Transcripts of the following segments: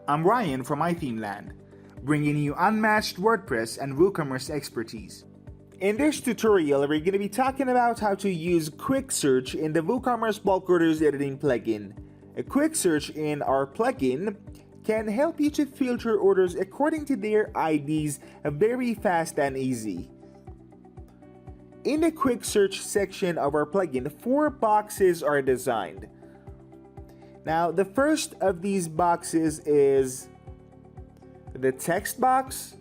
I'm Ryan from iThemeland, bringing you unmatched WordPress and WooCommerce expertise. In this tutorial, we're going to be talking about how to use Quick Search in the WooCommerce Bulk Orders Editing plugin. A quick search in our plugin can help you to filter orders according to their IDs very fast and easy. In the quick search section of our plugin, 4 boxes are designed. Now, the first of these boxes is the text box,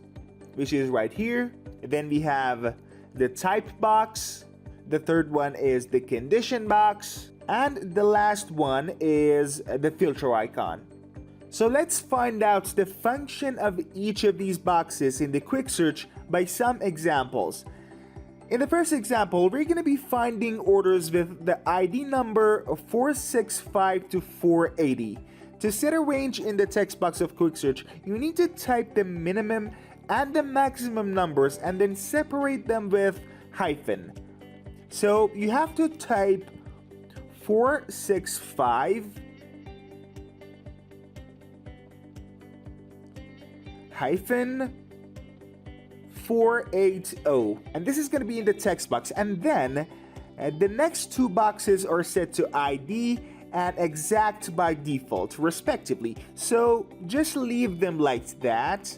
which is right here. Then we have the type box. The third one is the condition box. And the last one is the filter icon. So let's find out the function of each of these boxes in the quick search by some examples. In the first example, we're going to be finding orders with the ID number 465 to 480. To set a range in the text box of Quick Search, you need to type the minimum and the maximum numbers and then separate them with hyphen. So you have to type 465 hyphen 480, and this is going to be in the text box. And then the next 2 boxes are set to ID and exact by default respectively, so just leave them like that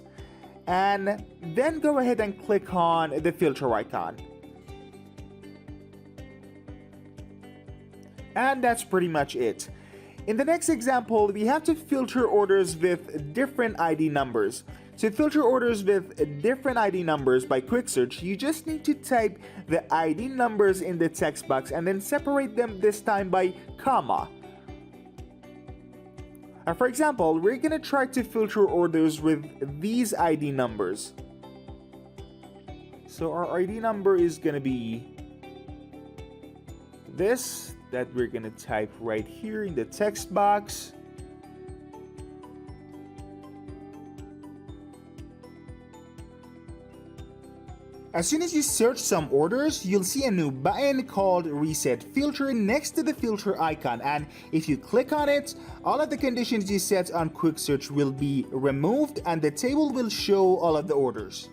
and then go ahead and click on the filter icon. And that's pretty much it. In the next example, we have to filter orders with different ID numbers. To filter orders with different ID numbers by Quick Search, you just need to type the ID numbers in the text box and then separate them this time by comma. For example, we're going to try to filter orders with these ID numbers. So our ID number is going to be this, that we're going to type right here in the text box. As soon as you search some orders, you'll see a new button called Reset Filter next to the filter icon, and if you click on it, all of the conditions you set on Quick Search will be removed and the table will show all of the orders.